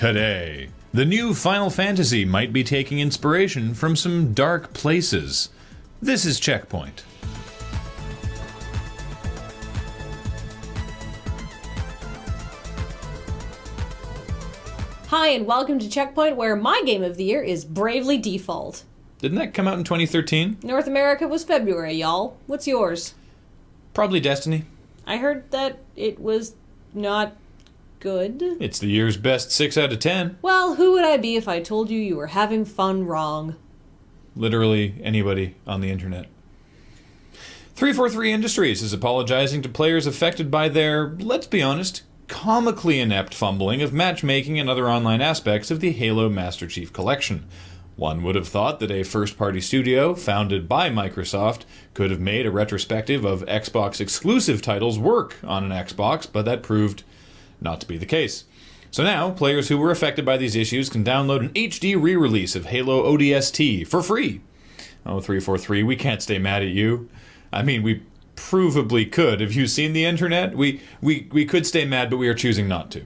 Today, the new Final Fantasy might be taking inspiration from some dark places. This is CheckPoint. Hi, and welcome to CheckPoint, where my game of the year is Bravely Default. Didn't that come out in 2013? North America was February, y'all. What's yours? Probably Destiny. I heard that it was not good. It's the year's best 6 out of 10. Well, who would I be if I told you you were having fun wrong? Literally anybody on the internet. 343 Industries is apologizing to players affected by their, let's be honest, comically inept fumbling of matchmaking and other online aspects of the Halo Master Chief Collection. One would have thought that a first-party studio, founded by Microsoft, could have made a retrospective of Xbox-exclusive titles work on an Xbox, but that proved not to be the case. So now, players who were affected by these issues can download an HD re-release of Halo ODST for free. Oh, 343, we can't stay mad at you. I mean, we provably could. Have you seen the internet? We could stay mad, but we are choosing not to.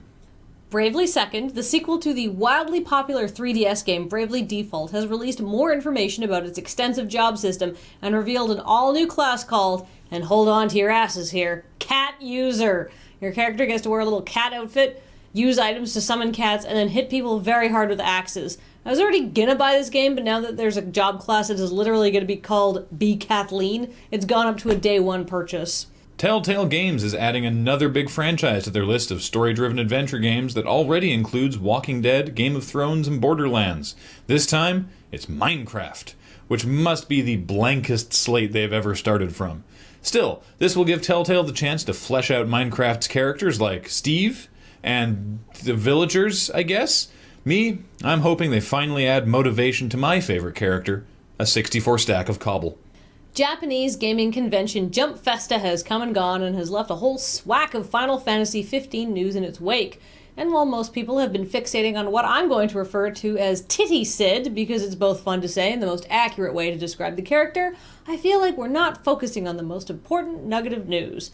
Bravely Second, the sequel to the wildly popular 3DS game Bravely Default, has released more information about its extensive job system and revealed an all-new class called, and hold on to your asses here, Cat User. Your character gets to wear a little cat outfit, use items to summon cats, and then hit people very hard with axes. I was already gonna buy this game, but now that there's a job class that is literally gonna be called Be Kathleen, it's gone up to a day one purchase. Telltale Games is adding another big franchise to their list of story-driven adventure games that already includes Walking Dead, Game of Thrones, and Borderlands. This time, it's Minecraft, which must be the blankest slate they've ever started from. Still, this will give Telltale the chance to flesh out Minecraft's characters like Steve and the villagers, I guess. Me, I'm hoping they finally add motivation to my favorite character, a 64 stack of cobble. Japanese gaming convention Jump Festa has come and gone and has left a whole swack of Final Fantasy XV news in its wake. And while most people have been fixating on what I'm going to refer to as Titty Sid, because it's both fun to say and the most accurate way to describe the character, I feel like we're not focusing on the most important nugget of news.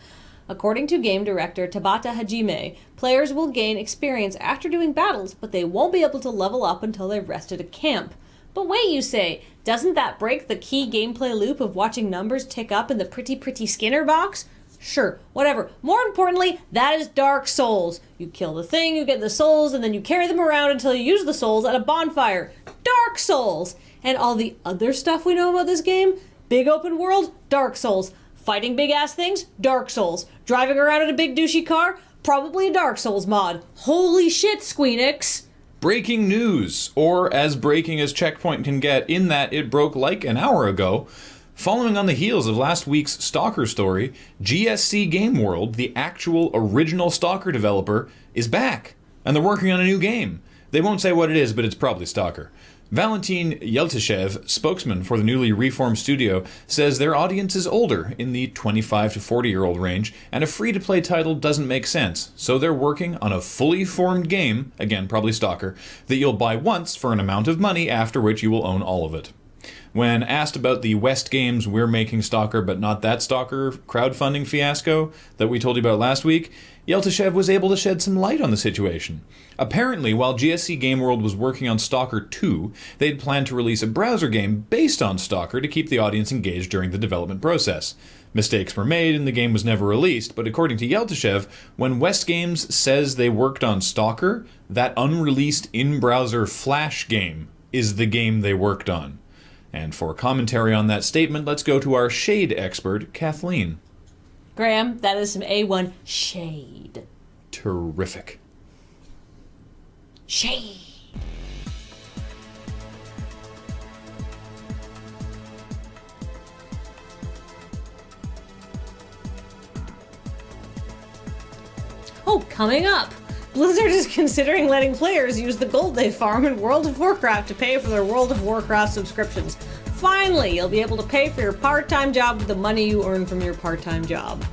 According to game director Tabata Hajime, players will gain experience after doing battles, but they won't be able to level up until they've rested at camp. But wait, you say, doesn't that break the key gameplay loop of watching numbers tick up in the pretty Skinner box? Sure, whatever. More importantly, that is Dark Souls. You kill the thing, you get the souls, and then you carry them around until you use the souls at a bonfire. Dark Souls! And all the other stuff we know about this game? Big open world? Dark Souls. Fighting big ass things? Dark Souls. Driving around in a big douchey car? Probably a Dark Souls mod. Holy shit, Squeenix! Breaking news, or as breaking as CheckPoint can get in that it broke like an hour ago. Following on the heels of last week's Stalker story, GSC Game World, the actual original Stalker developer, is back, and they're working on a new game. They won't say what it is, but it's probably Stalker. Valentin Yeltsev, spokesman for the newly reformed studio, says their audience is older, in the 25 to 40-year-old range, and a free-to-play title doesn't make sense, so they're working on a fully formed game, again probably Stalker, that you'll buy once for an amount of money, after which you will own all of it. When asked about the West Games We're Making Stalker But Not That Stalker crowdfunding fiasco that we told you about last week, Yeltsev was able to shed some light on the situation. Apparently, while GSC Game World was working on Stalker 2, they'd planned to release a browser game based on Stalker to keep the audience engaged during the development process. Mistakes were made and the game was never released, but according to Yeltsev, when West Games says they worked on Stalker, that unreleased in-browser Flash game is the game they worked on. And for commentary on that statement, let's go to our shade expert, Kathleen. Graham, that is some A1 shade. Terrific. Shade. Oh, coming up. Blizzard is considering letting players use the gold they farm in World of Warcraft to pay for their World of Warcraft subscriptions. Finally, you'll be able to pay for your part-time job with the money you earn from your part-time job.